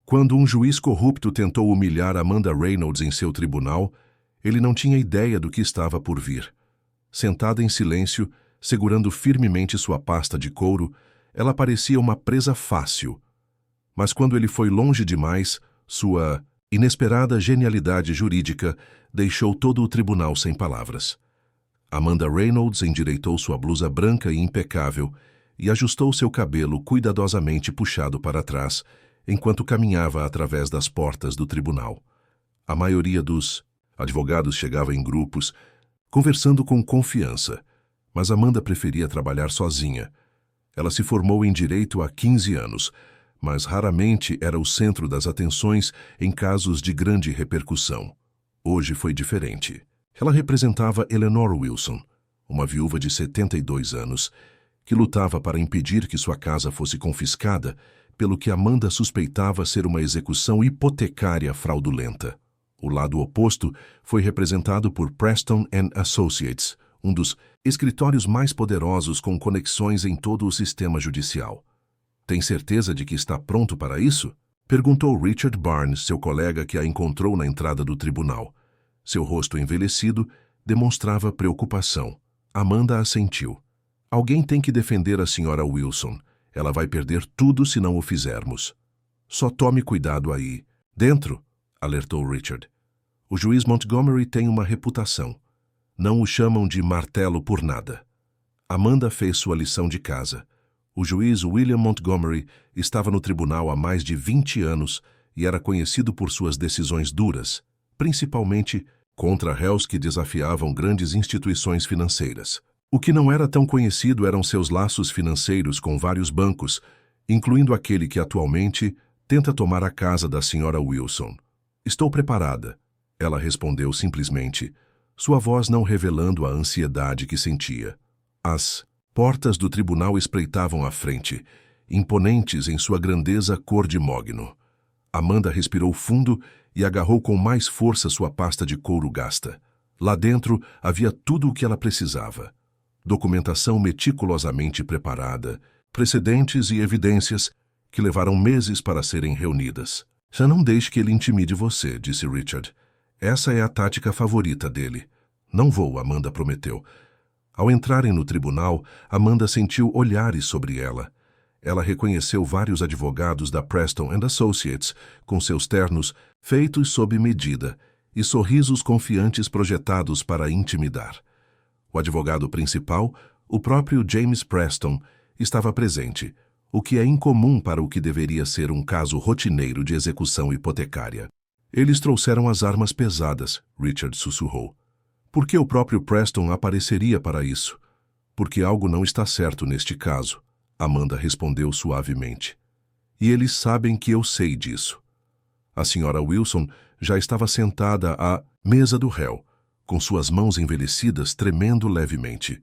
Quando um juiz corrupto tentou humilhar Amanda Reynolds em seu tribunal, ele não tinha ideia do que estava por vir. Sentada em silêncio, segurando firmemente sua pasta de couro, ela parecia uma presa fácil. Mas quando ele foi longe demais, sua inesperada genialidade jurídica deixou todo o tribunal sem palavras. Amanda Reynolds endireitou sua blusa branca e impecável e ajustou seu cabelo cuidadosamente puxado para trás, enquanto caminhava através das portas do tribunal. A maioria dos advogados chegava em grupos, conversando com confiança, mas Amanda preferia trabalhar sozinha. Ela se formou em direito há 15 anos, mas raramente era o centro das atenções em casos de grande repercussão. Hoje foi diferente. Ela representava Eleanor Wilson, uma viúva de 72 anos, que lutava para impedir que sua casa fosse confiscada, pelo que Amanda suspeitava ser uma execução hipotecária fraudulenta. O lado oposto foi representado por Preston & Associates, um dos escritórios mais poderosos com conexões em todo o sistema judicial. "Tem certeza de que está pronto para isso?" perguntou Richard Barnes, seu colega que a encontrou na entrada do tribunal. Seu rosto envelhecido demonstrava preocupação. Amanda assentiu. "Alguém tem que defender a Sra. Wilson. Ela vai perder tudo se não o fizermos." "Só tome cuidado aí." "Dentro?" alertou Richard. "O juiz Montgomery tem uma reputação. Não o chamam de martelo por nada." Amanda fez sua lição de casa. O juiz William Montgomery estava no tribunal há mais de 20 anos e era conhecido por suas decisões duras, principalmente contra réus que desafiavam grandes instituições financeiras. O que não era tão conhecido eram seus laços financeiros com vários bancos, incluindo aquele que atualmente tenta tomar a casa da Sra. Wilson. "Estou preparada," ela respondeu simplesmente, sua voz não revelando a ansiedade que sentia. As portas do tribunal espreitavam à frente, imponentes em sua grandeza cor de mogno. Amanda respirou fundo e agarrou com mais força sua pasta de couro gasta. Lá dentro havia tudo o que ela precisava. Documentação meticulosamente preparada, precedentes e evidências que levaram meses para serem reunidas. "Já não deixe que ele intimide você", disse Richard. "Essa é a tática favorita dele." "Não vou", Amanda prometeu. Ao entrarem no tribunal, Amanda sentiu olhares sobre ela. Ela reconheceu vários advogados da Preston & Associates, com seus ternos feitos sob medida e sorrisos confiantes projetados para intimidar. O advogado principal, o próprio James Preston, estava presente, o que é incomum para o que deveria ser um caso rotineiro de execução hipotecária. "Eles trouxeram as armas pesadas", Richard sussurrou. "Por que o próprio Preston apareceria para isso?" "Porque algo não está certo neste caso", Amanda respondeu suavemente. "E eles sabem que eu sei disso." A Sra. Wilson já estava sentada à mesa do réu, com suas mãos envelhecidas tremendo levemente.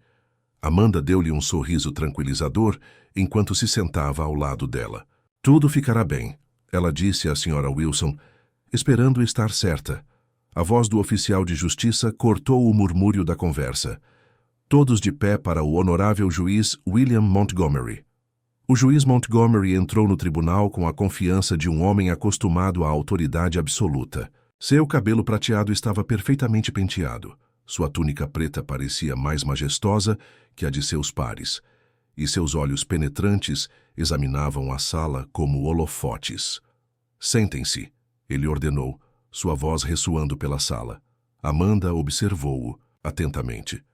Amanda deu-lhe um sorriso tranquilizador enquanto se sentava ao lado dela. "Tudo ficará bem", ela disse à Sra. Wilson, esperando estar certa. A voz do oficial de justiça cortou o murmúrio da conversa. Todos de pé para o honorável juiz William Montgomery. O juiz Montgomery entrou no tribunal com a confiança de um homem acostumado à autoridade absoluta. Seu cabelo prateado estava perfeitamente penteado. Sua túnica preta parecia mais majestosa que a de seus pares, e seus olhos penetrantes examinavam a sala como holofotes. "Sentem-se", ele ordenou, sua voz ressoando pela sala. Amanda observou-o atentamente.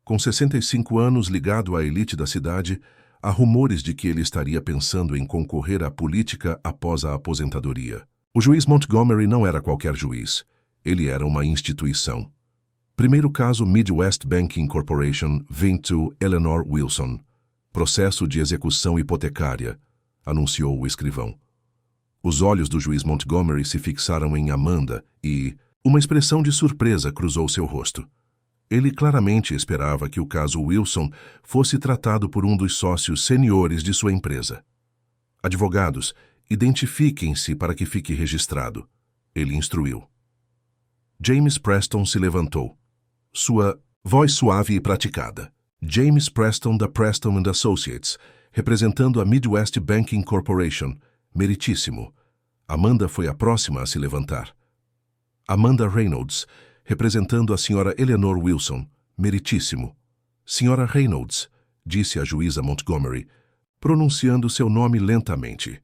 Com 65 anos ligado à elite da cidade, há rumores de que ele estaria pensando em concorrer à política após a aposentadoria. O juiz Montgomery não era qualquer juiz. Ele era uma instituição. Primeiro caso Midwest Banking Corporation v. Eleanor Wilson. Processo de execução hipotecária, anunciou o escrivão. Os olhos do juiz Montgomery se fixaram em Amanda e uma expressão de surpresa cruzou seu rosto. Ele claramente esperava que o caso Wilson fosse tratado por um dos sócios seniores de sua empresa. "Advogados, identifiquem-se para que fique registrado", ele instruiu. James Preston se levantou. Sua voz suave e praticada. James Preston da Preston & Associates, representando a Midwest Banking Corporation. Meritíssimo. Amanda foi a próxima a se levantar. Amanda Reynolds, representando a Sra. Eleanor Wilson, meritíssimo. Sra. Reynolds, disse a juíza Montgomery, pronunciando seu nome lentamente.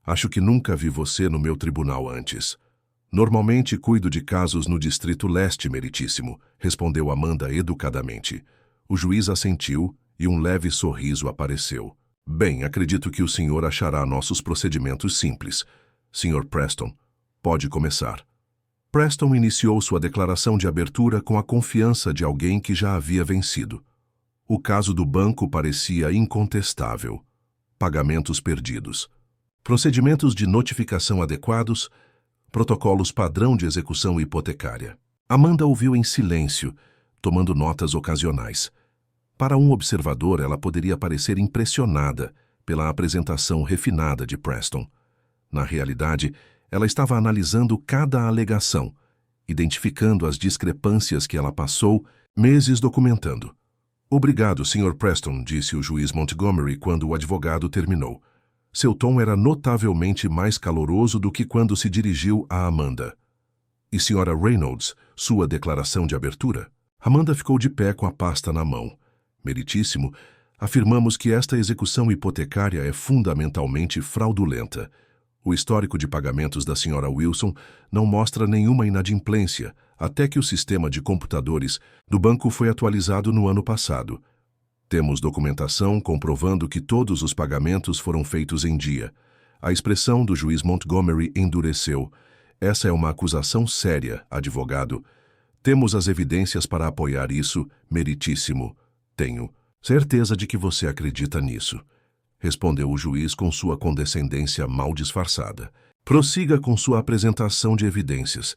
Acho que nunca vi você no meu tribunal antes. Normalmente cuido de casos no Distrito Leste, meritíssimo, respondeu Amanda educadamente. O juiz assentiu e um leve sorriso apareceu. Bem, acredito que o senhor achará nossos procedimentos simples. Sr. Preston, pode começar. Preston iniciou sua declaração de abertura com a confiança de alguém que já havia vencido. O caso do banco parecia incontestável. Pagamentos perdidos. Procedimentos de notificação adequados. Protocolos padrão de execução hipotecária. Amanda ouviu em silêncio, tomando notas ocasionais. Para um observador, ela poderia parecer impressionada pela apresentação refinada de Preston. Na realidade, ela estava analisando cada alegação, identificando as discrepâncias que ela passou meses documentando. Obrigado, Sr. Preston, disse o juiz Montgomery quando o advogado terminou. Seu tom era notavelmente mais caloroso do que quando se dirigiu a Amanda. E Sra. Reynolds, sua declaração de abertura? Amanda ficou de pé com a pasta na mão. Meritíssimo, afirmamos que esta execução hipotecária é fundamentalmente fraudulenta. O histórico de pagamentos da Sra. Wilson não mostra nenhuma inadimplência, até que o sistema de computadores do banco foi atualizado no ano passado. Temos documentação comprovando que todos os pagamentos foram feitos em dia. A expressão do juiz Montgomery endureceu. Essa é uma acusação séria, advogado. Temos as evidências para apoiar isso, meritíssimo. Tenho certeza de que você acredita nisso, respondeu o juiz com sua condescendência mal disfarçada. Prossiga com sua apresentação de evidências,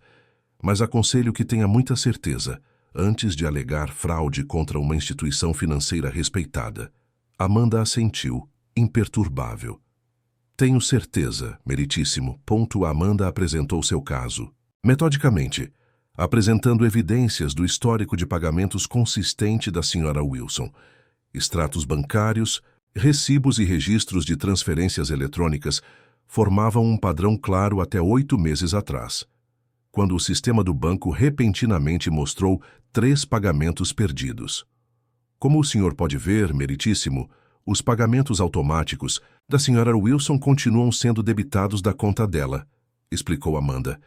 mas aconselho que tenha muita certeza antes de alegar fraude contra uma instituição financeira respeitada. Amanda assentiu, imperturbável. Tenho certeza, meritíssimo. Amanda apresentou seu caso, metodicamente, apresentando evidências do histórico de pagamentos consistente da Sra. Wilson, extratos bancários, recibos e registros de transferências eletrônicas formavam um padrão claro até 8 meses atrás, quando o sistema do banco repentinamente mostrou 3 pagamentos perdidos. Como o senhor pode ver, meritíssimo, os pagamentos automáticos da Sra. Wilson continuam sendo debitados da conta dela, explicou Amanda,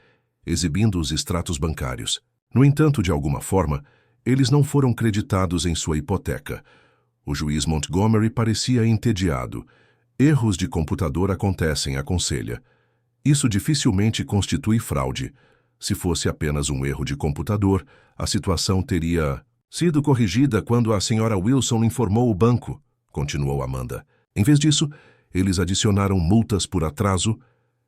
exibindo os extratos bancários. No entanto, de alguma forma, eles não foram creditados em sua hipoteca. O juiz Montgomery parecia entediado. Erros de computador acontecem, aconselha. Isso dificilmente constitui fraude. Se fosse apenas um erro de computador, a situação teria sido corrigida quando a Sra. Wilson informou o banco, continuou Amanda. Em vez disso, eles adicionaram multas por atraso,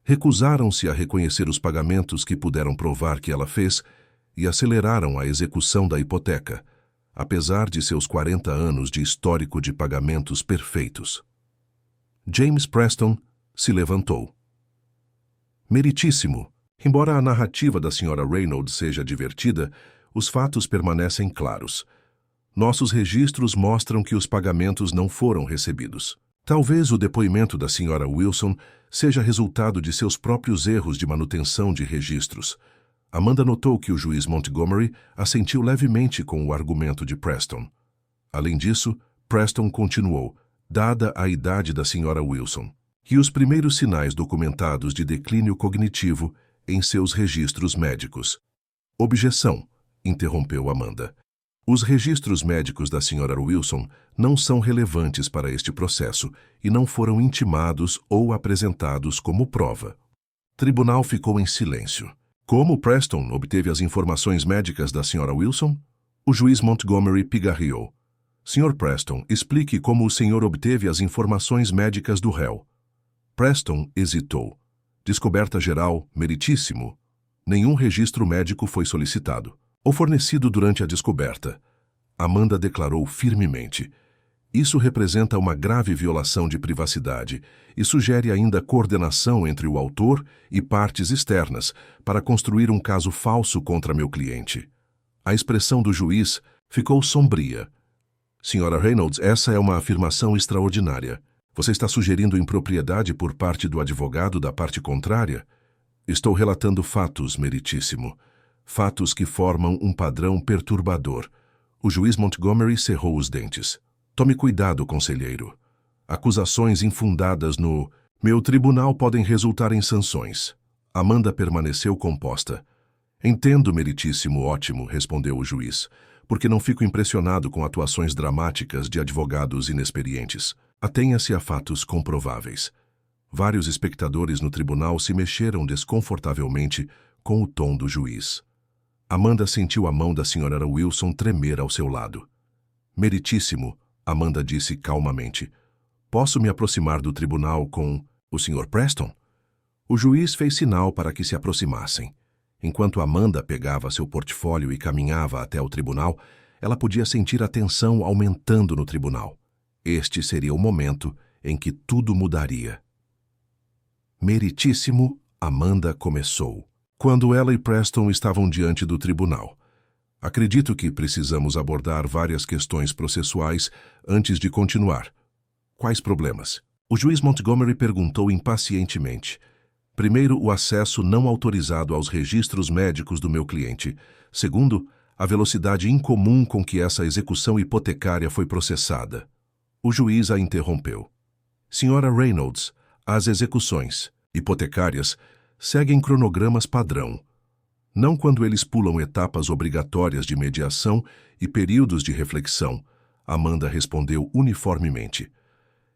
recusaram-se a reconhecer os pagamentos que puderam provar que ela fez e aceleraram a execução da hipoteca, apesar de seus 40 anos de histórico de pagamentos perfeitos. James Preston se levantou. Meritíssimo, embora a narrativa da Sra. Reynolds seja divertida, os fatos permanecem claros. Nossos registros mostram que os pagamentos não foram recebidos. Talvez o depoimento da Sra. Wilson seja resultado de seus próprios erros de manutenção de registros. Amanda notou que o juiz Montgomery assentiu levemente com o argumento de Preston. Além disso, Preston continuou, dada a idade da Sra. Wilson, e os primeiros sinais documentados de declínio cognitivo em seus registros médicos. Objeção, interrompeu Amanda. Os registros médicos da Sra. Wilson não são relevantes para este processo e não foram intimados ou apresentados como prova. O tribunal ficou em silêncio. Como Preston obteve as informações médicas da Sra. Wilson? O juiz Montgomery pigarreou. Sr. Preston, explique como o senhor obteve as informações médicas do réu. Preston hesitou. Descoberta geral, meritíssimo. Nenhum registro médico foi solicitado ou fornecido durante a descoberta. Amanda declarou firmemente. Isso representa uma grave violação de privacidade e sugere ainda coordenação entre o autor e partes externas para construir um caso falso contra meu cliente. A expressão do juiz ficou sombria. Sra. Reynolds, essa é uma afirmação extraordinária. Você está sugerindo impropriedade por parte do advogado da parte contrária? Estou relatando fatos, meritíssimo. Fatos que formam um padrão perturbador. O juiz Montgomery cerrou os dentes. Tome cuidado, conselheiro. Acusações infundadas no meu tribunal podem resultar em sanções. Amanda permaneceu composta. Entendo, meritíssimo, ótimo, respondeu o juiz, porque não fico impressionado com atuações dramáticas de advogados inexperientes. Atenha-se a fatos comprováveis. Vários espectadores no tribunal se mexeram desconfortavelmente com o tom do juiz. Amanda sentiu a mão da senhora Wilson tremer ao seu lado. Meritíssimo, Amanda disse calmamente. Posso me aproximar do tribunal com o Sr. Preston? O juiz fez sinal para que se aproximassem. Enquanto Amanda pegava seu portfólio e caminhava até o tribunal, ela podia sentir a tensão aumentando no tribunal. Este seria o momento em que tudo mudaria. Meritíssimo, Amanda começou, quando ela e Preston estavam diante do tribunal. Acredito que precisamos abordar várias questões processuais antes de continuar. Quais problemas? O juiz Montgomery perguntou impacientemente. Primeiro, o acesso não autorizado aos registros médicos do meu cliente. Segundo, a velocidade incomum com que essa execução hipotecária foi processada. O juiz a interrompeu. Senhora Reynolds, as execuções hipotecárias seguem cronogramas padrão. Não quando eles pulam etapas obrigatórias de mediação e períodos de reflexão, Amanda respondeu uniformemente.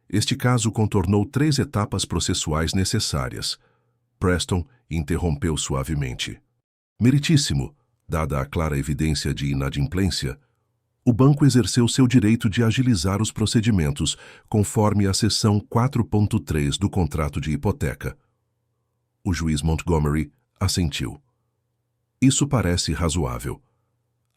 Este caso contornou 3 etapas processuais necessárias. Preston interrompeu suavemente. Meritíssimo, dada a clara evidência de inadimplência, o banco exerceu seu direito de agilizar os procedimentos, conforme a seção 4.3 do contrato de hipoteca. O juiz Montgomery assentiu. Isso parece razoável.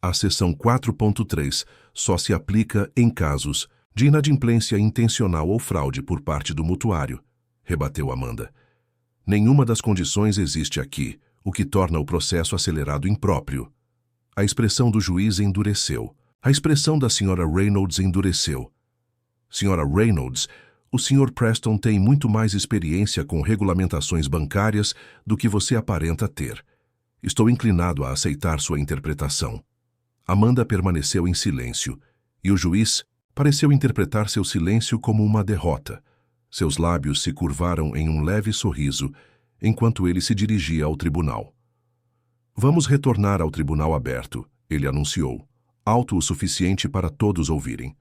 A seção 4.3 só se aplica em casos de inadimplência intencional ou fraude por parte do mutuário, rebateu Amanda. Nenhuma das condições existe aqui, o que torna o processo acelerado impróprio. A expressão do juiz endureceu. A expressão da senhora Reynolds endureceu. Senhora Reynolds, o Sr. Preston tem muito mais experiência com regulamentações bancárias do que você aparenta ter. Estou inclinado a aceitar sua interpretação. Amanda permaneceu em silêncio, e o juiz pareceu interpretar seu silêncio como uma derrota. Seus lábios se curvaram em um leve sorriso, enquanto ele se dirigia ao tribunal. Vamos retornar ao tribunal aberto, ele anunciou, alto o suficiente para todos ouvirem.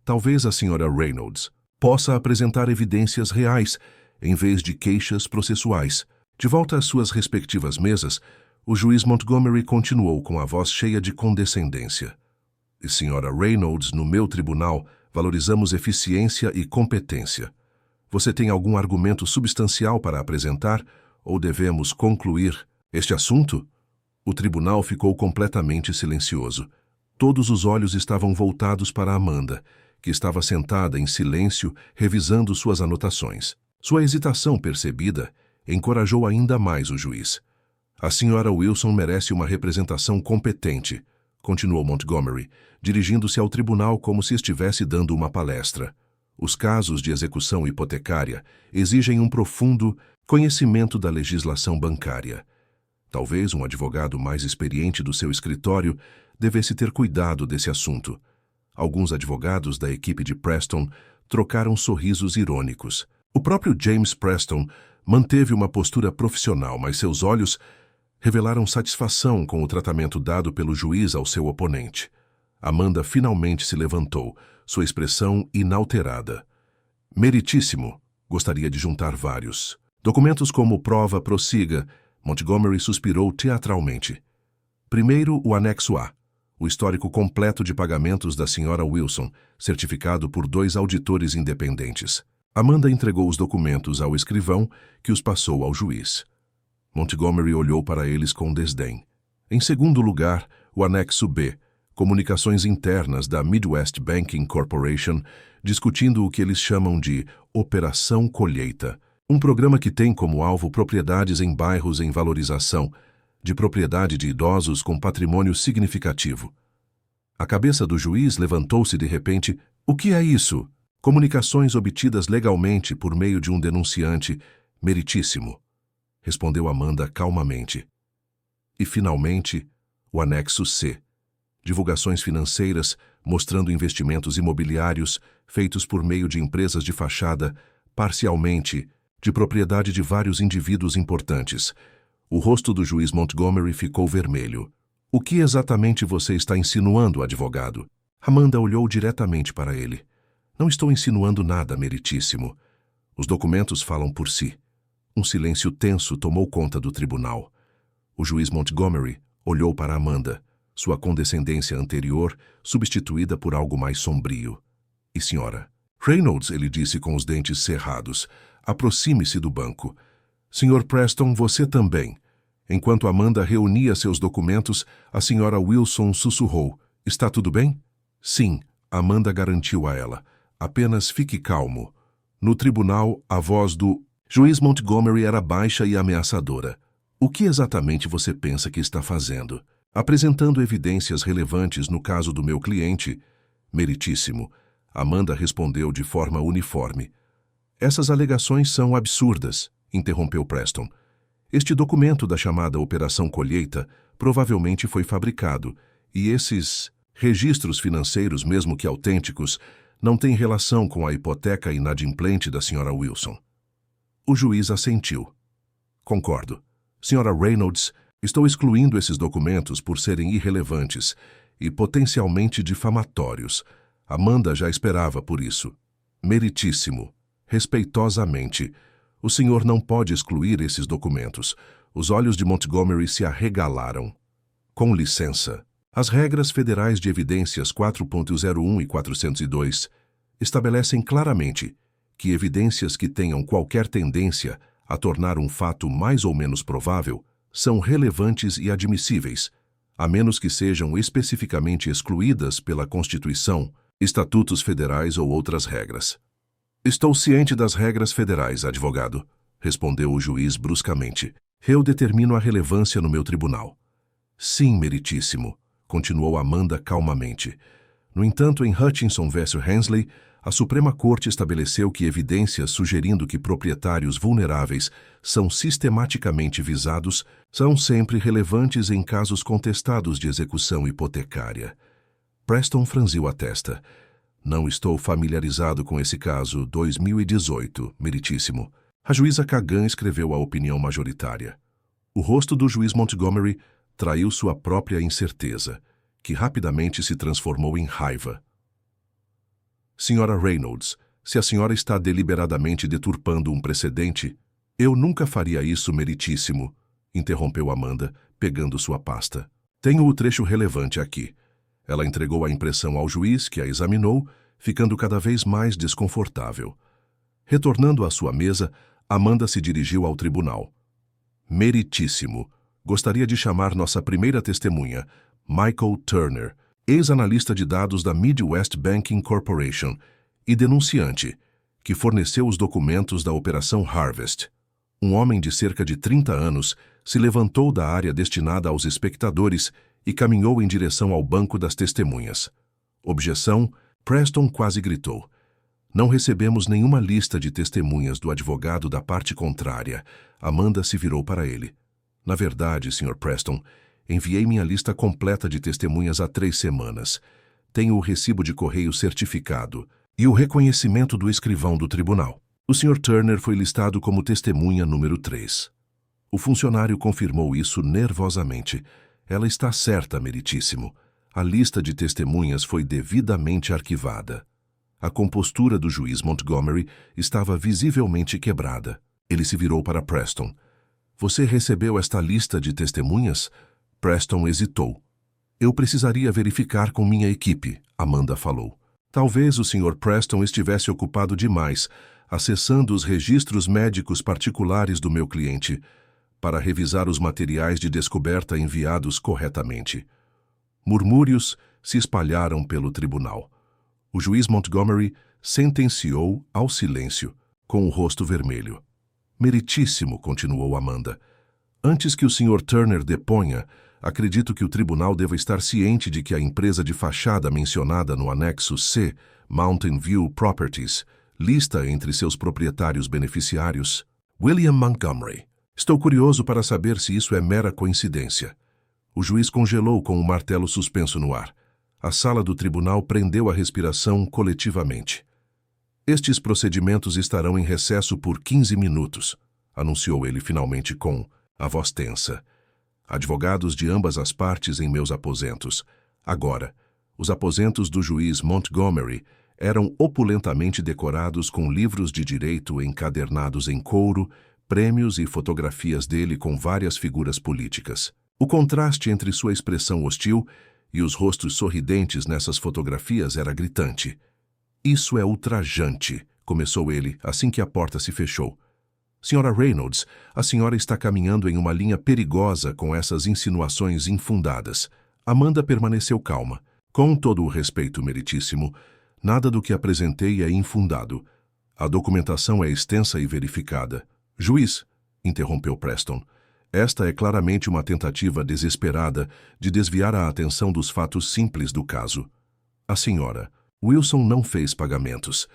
Talvez a senhora Reynolds possa apresentar evidências reais, em vez de queixas processuais. De volta às suas respectivas mesas, o juiz Montgomery continuou com a voz cheia de condescendência. E senhora Reynolds, no meu tribunal, valorizamos eficiência e competência. Você tem algum argumento substancial para apresentar, ou devemos concluir este assunto? O tribunal ficou completamente silencioso. Todos os olhos estavam voltados para Amanda, que estava sentada em silêncio, revisando suas anotações. Sua hesitação percebida encorajou ainda mais o juiz. A senhora Wilson merece uma representação competente, continuou Montgomery, dirigindo-se ao tribunal como se estivesse dando uma palestra. Os casos de execução hipotecária exigem um profundo conhecimento da legislação bancária. Talvez um advogado mais experiente do seu escritório devesse ter cuidado desse assunto. Alguns advogados da equipe de Preston trocaram sorrisos irônicos. O próprio James Preston manteve uma postura profissional, mas seus olhos revelaram satisfação com o tratamento dado pelo juiz ao seu oponente. Amanda finalmente se levantou, sua expressão inalterada. Meritíssimo, gostaria de juntar vários. Documentos como prova prossiga, Montgomery suspirou teatralmente. Primeiro, o anexo A, o histórico completo de pagamentos da senhora Wilson, certificado por 2 auditores independentes. Amanda entregou os documentos ao escrivão, que os passou ao juiz. Montgomery olhou para eles com desdém. Em segundo lugar, o anexo B, comunicações internas da Midwest Banking Corporation, discutindo o que eles chamam de Operação Colheita, um programa que tem como alvo propriedades em bairros em valorização, de propriedade de idosos com patrimônio significativo. A cabeça do juiz levantou-se de repente. O que é isso? Comunicações obtidas legalmente por meio de um denunciante meritíssimo. respondeu Amanda calmamente. E, finalmente, o anexo C. Divulgações financeiras mostrando investimentos imobiliários feitos por meio de empresas de fachada, parcialmente, de propriedade de vários indivíduos importantes. O rosto do juiz Montgomery ficou vermelho. O que exatamente você está insinuando, advogado? Amanda olhou diretamente para ele. Não estou insinuando nada, meritíssimo. Os documentos falam por si. Um silêncio tenso tomou conta do tribunal. O juiz Montgomery olhou para Amanda, sua condescendência anterior substituída por algo mais sombrio. E senhora? Reynolds, ele disse com os dentes cerrados, aproxime-se do banco. Sr. Preston, você também. Enquanto Amanda reunia seus documentos, a senhora Wilson sussurrou. Está tudo bem? Sim, Amanda garantiu a ela. Apenas fique calmo. No tribunal, a voz do juiz Montgomery era baixa e ameaçadora. O que exatamente você pensa que está fazendo? Apresentando evidências relevantes no caso do meu cliente, meritíssimo, Amanda respondeu de forma uniforme. Essas alegações são absurdas, interrompeu Preston. Este documento da chamada Operação Colheita provavelmente foi fabricado, e esses registros financeiros, mesmo que autênticos, não têm relação com a hipoteca inadimplente da Sra. Wilson. O juiz assentiu. Concordo. Sra. Reynolds, estou excluindo esses documentos por serem irrelevantes e potencialmente difamatórios. Amanda já esperava por isso. Meritíssimo, respeitosamente, o senhor não pode excluir esses documentos. Os olhos de Montgomery se arregalaram. Com licença. As regras federais de evidências 4.01 e 402 estabelecem claramente que evidências que tenham qualquer tendência a tornar um fato mais ou menos provável são relevantes e admissíveis, a menos que sejam especificamente excluídas pela Constituição, estatutos federais ou outras regras. Estou ciente das regras federais, advogado, respondeu o juiz bruscamente. Eu determino a relevância no meu tribunal. Sim, meritíssimo, continuou Amanda calmamente. No entanto, em Hutchinson vs. Hensley, a Suprema Corte estabeleceu que evidências sugerindo que proprietários vulneráveis são sistematicamente visados são sempre relevantes em casos contestados de execução hipotecária. Preston franziu a testa. Não estou familiarizado com esse caso 2018, meritíssimo. A juíza Kagan escreveu a opinião majoritária. O rosto do juiz Montgomery traiu sua própria incerteza, que rapidamente se transformou em raiva. Sra. Reynolds, se a senhora está deliberadamente deturpando um precedente, eu nunca faria isso, meritíssimo, interrompeu Amanda, pegando sua pasta. Tenho o trecho relevante aqui. Ela entregou a impressão ao juiz, que a examinou, ficando cada vez mais desconfortável. Retornando à sua mesa, Amanda se dirigiu ao tribunal. Meritíssimo, gostaria de chamar nossa primeira testemunha, Michael Turner, ex-analista de dados da Midwest Banking Corporation e denunciante, que forneceu os documentos da Operação Harvest. Um homem de cerca de 30 anos se levantou da área destinada aos espectadores e caminhou em direção ao banco das testemunhas. Objeção, Preston quase gritou. Não recebemos nenhuma lista de testemunhas do advogado da parte contrária. Amanda se virou para ele. Na verdade, Sr. Preston, enviei minha lista completa de testemunhas há 3 semanas. Tenho o recibo de correio certificado e o reconhecimento do escrivão do tribunal. O Sr. Turner foi listado como testemunha número 3. O funcionário confirmou isso nervosamente. Ela está certa, meritíssimo. A lista de testemunhas foi devidamente arquivada. A compostura do juiz Montgomery estava visivelmente quebrada. Ele se virou para Preston. Você recebeu esta lista de testemunhas? Preston hesitou. Eu precisaria verificar com minha equipe, Amanda falou. Talvez o Sr. Preston estivesse ocupado demais, acessando os registros médicos particulares do meu cliente, para revisar os materiais de descoberta enviados corretamente. Murmúrios se espalharam pelo tribunal. O juiz Montgomery sentenciou ao silêncio, com o rosto vermelho. Meritíssimo, continuou Amanda. Antes que o Sr. Turner deponha, acredito que o tribunal deva estar ciente de que a empresa de fachada mencionada no anexo C, Mountain View Properties, lista entre seus proprietários beneficiários William Montgomery, Estou curioso para saber se isso é mera coincidência. O juiz congelou com o martelo suspenso no ar. A sala do tribunal prendeu a respiração coletivamente. Estes procedimentos estarão em recesso por 15 minutos, anunciou ele finalmente com a voz tensa. Advogados de ambas as partes em meus aposentos. Agora, os aposentos do juiz Montgomery eram opulentamente decorados com livros de direito encadernados em couro, prêmios e fotografias dele com várias figuras políticas. O contraste entre sua expressão hostil e os rostos sorridentes nessas fotografias era gritante. Isso é ultrajante, começou ele assim que a porta se fechou. Senhora Reynolds, a senhora está caminhando em uma linha perigosa com essas insinuações infundadas. Amanda permaneceu calma. Com todo o respeito, meritíssimo, nada do que apresentei é infundado. A documentação é extensa e verificada. Juiz, interrompeu Preston, esta é claramente uma tentativa desesperada de desviar a atenção dos fatos simples do caso. A senhora, Wilson não fez pagamentos.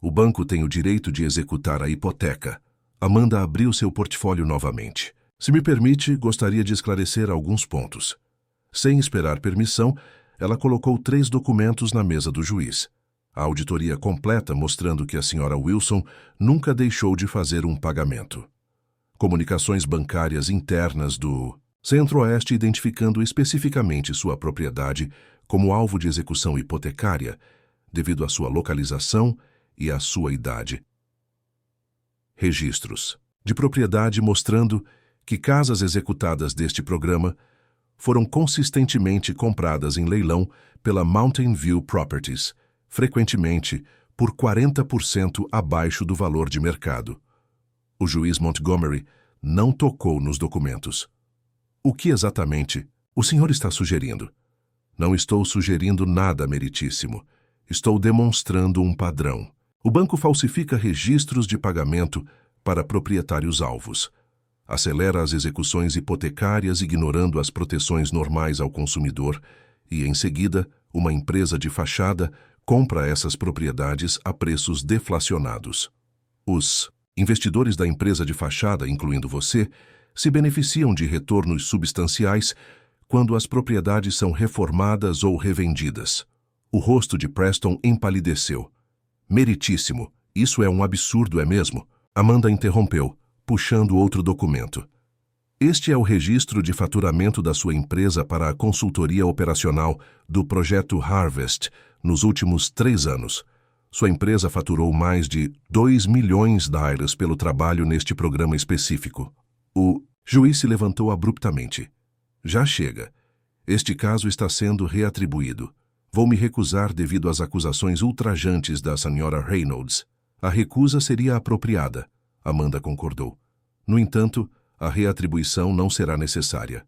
O banco tem o direito de executar a hipoteca. Amanda abriu seu portfólio novamente. Se me permite, gostaria de esclarecer alguns pontos. Sem esperar permissão, ela colocou 3 documentos na mesa do juiz. A auditoria completa mostrando que a senhora Wilson nunca deixou de fazer um pagamento. Comunicações bancárias internas do Centro-Oeste identificando especificamente sua propriedade como alvo de execução hipotecária, devido à sua localização e à sua idade. Registros de propriedade mostrando que casas executadas deste programa foram consistentemente compradas em leilão pela Mountain View Properties, frequentemente por 40% abaixo do valor de mercado. O juiz Montgomery não tocou nos documentos. O que exatamente o senhor está sugerindo? Não estou sugerindo nada, meritíssimo. Estou demonstrando um padrão. O banco falsifica registros de pagamento para proprietários alvos. Acelera as execuções hipotecárias ignorando as proteções normais ao consumidor e, em seguida, uma empresa de fachada compra essas propriedades a preços deflacionados. Os investidores da empresa de fachada, incluindo você, se beneficiam de retornos substanciais quando as propriedades são reformadas ou revendidas. O rosto de Preston empalideceu. Meritíssimo, isso é um absurdo, é mesmo? Amanda interrompeu, puxando outro documento. Este é o registro de faturamento da sua empresa para a consultoria operacional do projeto Harvest nos últimos 3 anos. Sua empresa faturou mais de $2 milhões pelo trabalho neste programa específico. O juiz se levantou abruptamente. Já chega. Este caso está sendo reatribuído. Vou me recusar devido às acusações ultrajantes da senhora Reynolds. A recusa seria apropriada, Amanda concordou. No entanto, a reatribuição não será necessária.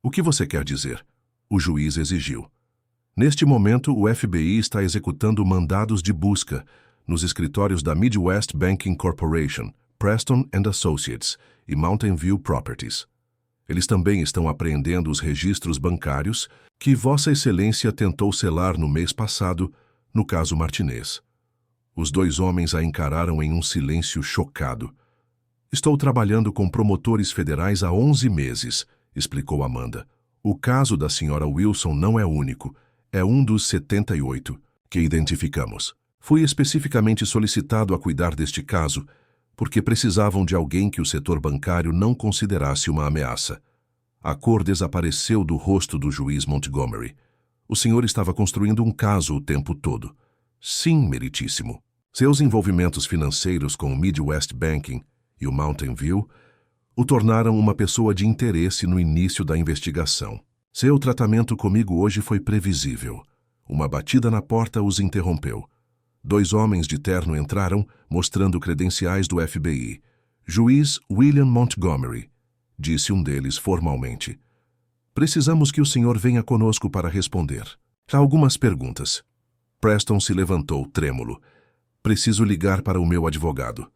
O que você quer dizer? O juiz exigiu. Neste momento, o FBI está executando mandados de busca nos escritórios da Midwest Banking Corporation, Preston & Associates e Mountain View Properties. Eles também estão apreendendo os registros bancários que Vossa Excelência tentou selar no mês passado, no caso Martinez. Os 2 homens a encararam em um silêncio chocado. Estou trabalhando com promotores federais há 11 meses, explicou Amanda. O caso da senhora Wilson não é único. É um dos 78 que identificamos. Fui especificamente solicitado a cuidar deste caso porque precisavam de alguém que o setor bancário não considerasse uma ameaça. A cor desapareceu do rosto do juiz Montgomery. O senhor estava construindo um caso o tempo todo. Sim, meritíssimo. Seus envolvimentos financeiros com o Midwest Banking e o Mountain View o tornaram uma pessoa de interesse no início da investigação. Seu tratamento comigo hoje foi previsível. Uma batida na porta os interrompeu. 2 homens de terno entraram, mostrando credenciais do FBI. Juiz William Montgomery, disse um deles formalmente. Precisamos que o senhor venha conosco para responder. Há algumas perguntas. Preston se levantou, trêmulo. Preciso ligar para o meu advogado.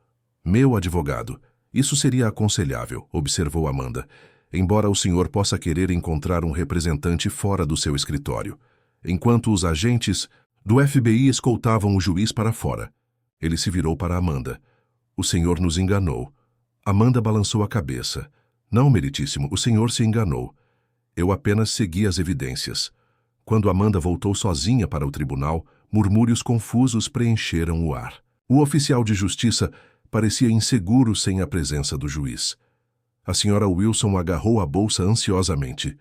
Meu advogado. Isso seria aconselhável, observou Amanda. Embora o senhor possa querer encontrar um representante fora do seu escritório. Enquanto os agentes do FBI escoltavam o juiz para fora. Ele se virou para Amanda. O senhor nos enganou. Amanda balançou a cabeça. Não, meritíssimo, o senhor se enganou. Eu apenas segui as evidências. Quando Amanda voltou sozinha para o tribunal, murmúrios confusos preencheram o ar. O oficial de justiça parecia inseguro sem a presença do juiz. A senhora Wilson agarrou a bolsa ansiosamente.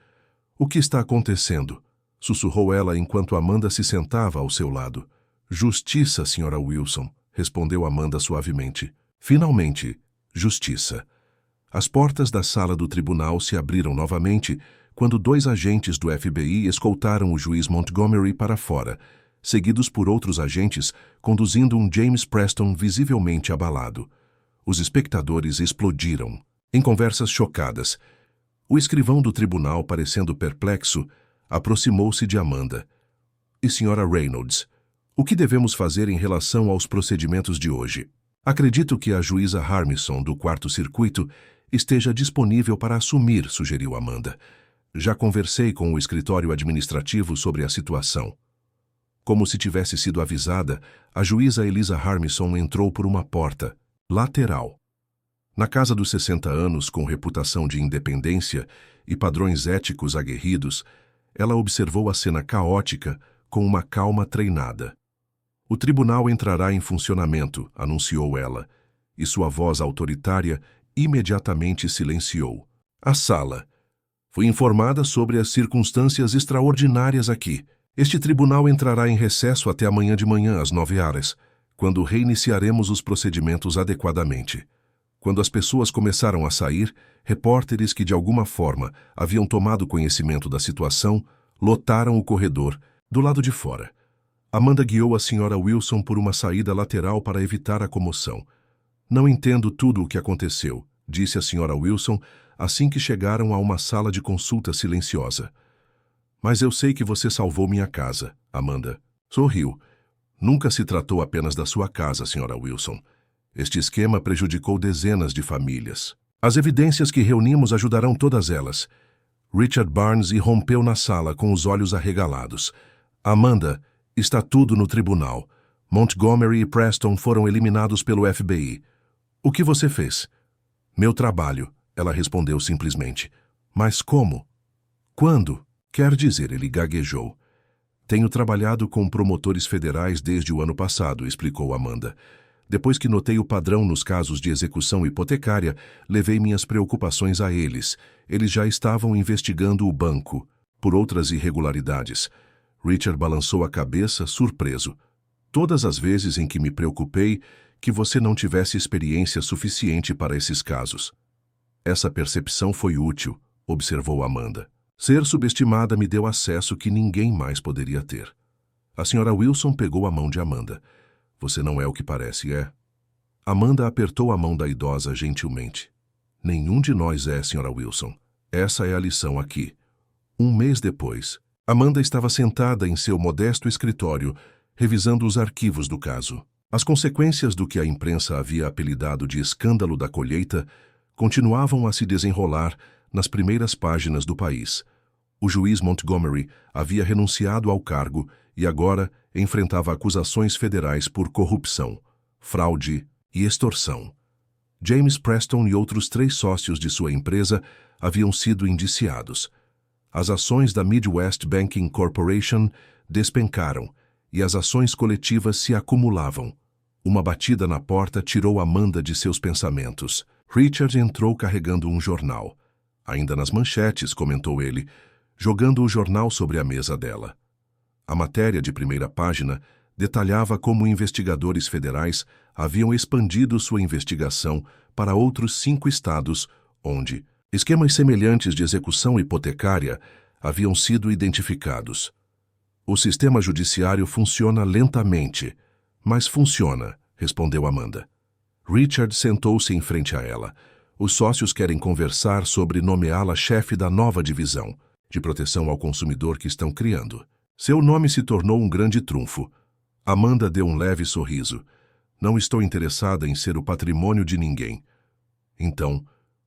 O que está acontecendo? Sussurrou ela enquanto Amanda se sentava ao seu lado. Justiça, senhora Wilson, respondeu Amanda suavemente. Finalmente, justiça. As portas da sala do tribunal se abriram novamente quando 2 agentes do FBI escoltaram o juiz Montgomery para fora, seguidos por outros agentes conduzindo um James Preston visivelmente abalado. Os espectadores explodiram. Em conversas chocadas, o escrivão do tribunal, parecendo perplexo, aproximou-se de Amanda. E senhora Reynolds, o que devemos fazer em relação aos procedimentos de hoje? Acredito que a juíza Harmison, do 4º Circuito, esteja disponível para assumir, sugeriu Amanda. Já conversei com o escritório administrativo sobre a situação. Como se tivesse sido avisada, a juíza Eliza Harmison entrou por uma porta lateral. Na casa dos 60 anos, com reputação de independência e padrões éticos aguerridos, ela observou a cena caótica com uma calma treinada. O tribunal entrará em funcionamento, anunciou ela, e sua voz autoritária imediatamente silenciou. A sala. Fui informada sobre as circunstâncias extraordinárias aqui. Este tribunal entrará em recesso até amanhã de manhã, às 9 horas, quando reiniciaremos os procedimentos adequadamente. Quando as pessoas começaram a sair, repórteres que de alguma forma haviam tomado conhecimento da situação lotaram o corredor, do lado de fora. Amanda guiou a senhora Wilson por uma saída lateral para evitar a comoção. Não entendo tudo o que aconteceu, disse a senhora Wilson assim que chegaram a uma sala de consulta silenciosa. Mas eu sei que você salvou minha casa, Amanda. Sorriu. Nunca se tratou apenas da sua casa, senhora Wilson. Este esquema prejudicou dezenas de famílias. As evidências que reunimos ajudarão todas elas. Richard Barnes irrompeu na sala com os olhos arregalados. Amanda, está tudo no tribunal. Montgomery e Preston foram eliminados pelo FBI. O que você fez? Meu trabalho, ela respondeu simplesmente. Mas como? Quando? Quer dizer, ele gaguejou. Tenho trabalhado com promotores federais desde o ano passado, explicou Amanda. Depois que notei o padrão nos casos de execução hipotecária, levei minhas preocupações a eles. Eles já estavam investigando o banco por outras irregularidades. Richard balançou a cabeça, surpreso. Todas as vezes em que me preocupei que você não tivesse experiência suficiente para esses casos. Essa percepção foi útil, observou Amanda. Ser subestimada me deu acesso que ninguém mais poderia ter. A senhora Wilson pegou a mão de Amanda. Você não é o que parece, é? Amanda apertou a mão da idosa gentilmente. Nenhum de nós é, senhora Wilson. Essa é a lição aqui. Um mês depois, Amanda estava sentada em seu modesto escritório, revisando os arquivos do caso. As consequências do que a imprensa havia apelidado de escândalo da colheita continuavam a se desenrolar nas primeiras páginas do país. O juiz Montgomery havia renunciado ao cargo e agora enfrentava acusações federais por corrupção, fraude e extorsão. James Preston e outros 3 sócios de sua empresa haviam sido indiciados. As ações da Midwest Banking Corporation despencaram e as ações coletivas se acumulavam. Uma batida na porta tirou Amanda de seus pensamentos. Richard entrou carregando um jornal. Ainda nas manchetes, comentou ele, jogando o jornal sobre a mesa dela. A matéria de primeira página detalhava como investigadores federais haviam expandido sua investigação para outros 5 estados, onde esquemas semelhantes de execução hipotecária haviam sido identificados. O sistema judiciário funciona lentamente, mas funciona, respondeu Amanda. Richard sentou-se em frente a ela. Os sócios querem conversar sobre nomeá-la chefe da nova divisão de proteção ao consumidor que estão criando. Seu nome se tornou um grande trunfo. Amanda deu um leve sorriso. Não estou interessada em ser o patrimônio de ninguém. Então,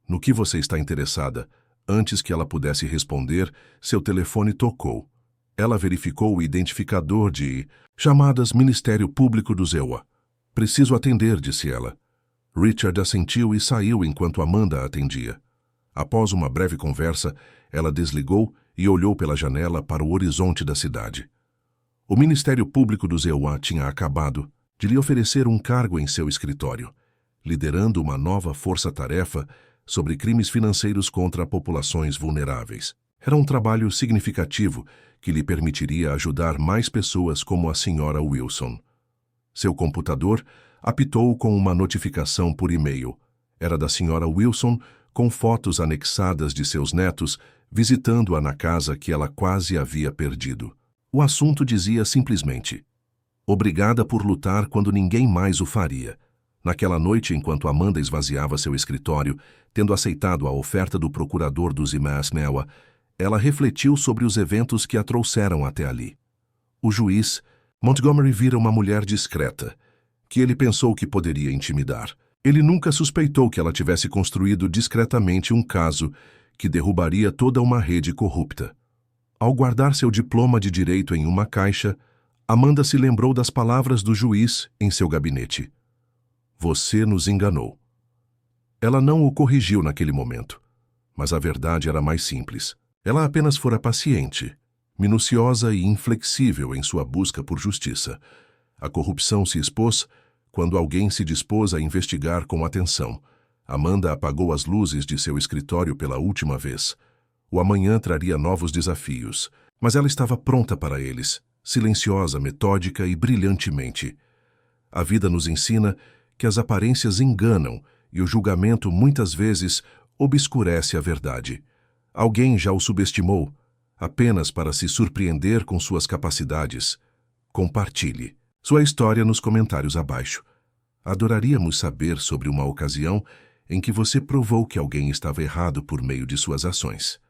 no que você está interessada? Antes que ela pudesse responder, seu telefone tocou. Ela verificou o identificador de chamadas Ministério Público do Zewa. Preciso atender, disse ela. Richard assentiu e saiu enquanto Amanda a atendia. Após uma breve conversa, ela desligou e olhou pela janela para o horizonte da cidade. O Ministério Público do EUA tinha acabado de lhe oferecer um cargo em seu escritório, liderando uma nova força-tarefa sobre crimes financeiros contra populações vulneráveis. Era um trabalho significativo que lhe permitiria ajudar mais pessoas como a Sra. Wilson. Seu computador apitou com uma notificação por e-mail. Era da Sra. Wilson, com fotos anexadas de seus netos, visitando-a na casa que ela quase havia perdido. O assunto dizia simplesmente: obrigada por lutar quando ninguém mais o faria. Naquela noite, enquanto Amanda esvaziava seu escritório, tendo aceitado a oferta do procurador dos Imasmewa, ela refletiu sobre os eventos que a trouxeram até ali. O juiz, Montgomery, vira uma mulher discreta, que ele pensou que poderia intimidar. Ele nunca suspeitou que ela tivesse construído discretamente um caso que derrubaria toda uma rede corrupta. Ao guardar seu diploma de direito em uma caixa, Amanda se lembrou das palavras do juiz em seu gabinete. Você nos enganou. Ela não o corrigiu naquele momento, mas a verdade era mais simples. Ela apenas fora paciente, minuciosa e inflexível em sua busca por justiça. A corrupção se expôs quando alguém se dispôs a investigar com atenção. Amanda apagou as luzes de seu escritório pela última vez. O amanhã traria novos desafios, mas ela estava pronta para eles, silenciosa, metódica e brilhantemente. A vida nos ensina que as aparências enganam e o julgamento muitas vezes obscurece a verdade. Alguém já o subestimou, apenas para se surpreender com suas capacidades. Compartilhe sua história nos comentários abaixo. Adoraríamos saber sobre uma ocasião em que você provou que alguém estava errado por meio de suas ações.